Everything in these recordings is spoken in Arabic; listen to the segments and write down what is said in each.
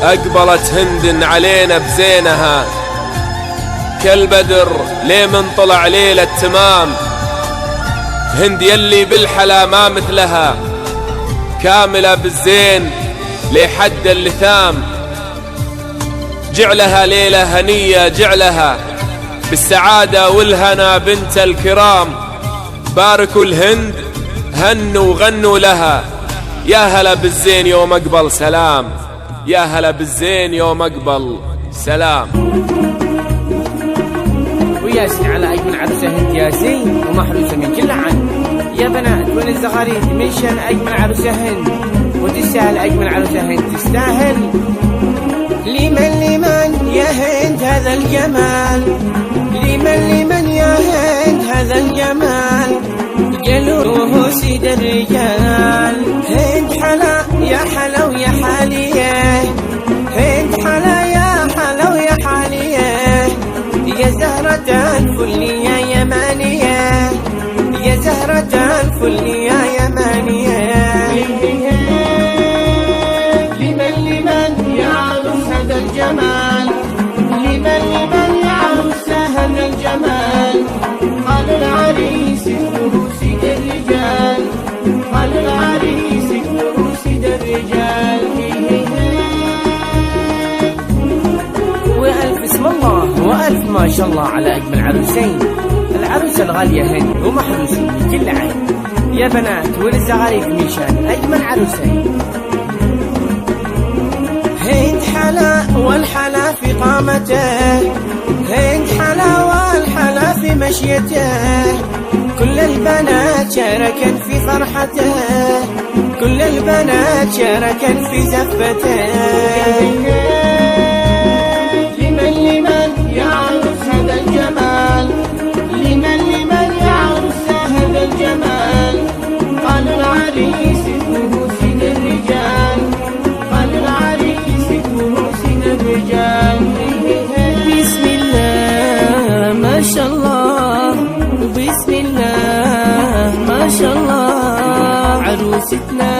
أقبلت هند علينا بزينها، كالبدر ليه من طلع ليلة تمام. هند يلي بالحلا ما مثلها، كاملة بالزين لحد اللثام. جعلها ليلة هنية، جعلها بالسعادة والهنا بنت الكرام. باركوا الهند هنوا وغنوا لها، يا هلا بالزين يوم أقبل سلام، يا هلا بالزين يوم أقبل سلام. وياسين على أجمل عروسة هند ياسين ومحروسة من كل عن. يا بنات وين الزغاريد من شان أجمل عروسة هند، وتستاهل أجمل عروسة هند تستاهل. لمن يا هند هذا الجمال، لمن يا هند هذا الجمال، قالوا سيد الرجال. هند حلا يا حلا ويا حاليه، هند حلا يا حلا ويا حاليه، يا زهرة الفل يا يمانيه، يا زهرة الفل يا يمانيه. لمن يا عروس هذا الجمال، لمن يا عروس هذا الجمال. قال العريس اكبروا سيد الرجال، قال العريس اكبروا سيد الرجال. وألف اسم الله وألف ما شاء الله على أجمل عروسين، العروسة الغالية هند ومحروسين من كل عين. يا بنات والزغاريد ميشان أجمل عروسين. هند حلا والحلا في قامته، هند حلا والحلا في مشيته، كل البنات شاركن في فرحته، كل البنات شاركن في زفته. لمن يا عروس هذا الجمال، لمن يا عروس هذا الجمال. قال العريس اكبروا سيد الرجال، قال العريس اكبروا سيد الرجال. بسم الله ما شاء الله، وبسم الله ما شاء الله. عروستنا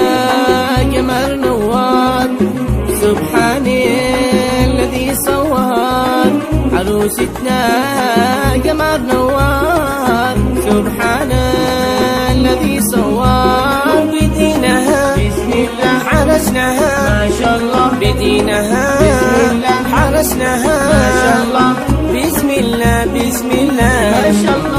قمر نوار، سبحان الذي صور. عروستنا قمر نوار، سبحان الذي صور. بدينها بسم الله حرسناها ما شاء الله، بدينها بسم الله حرسناها ما شاء الله. بسم الله بسم الله ما شاء الله.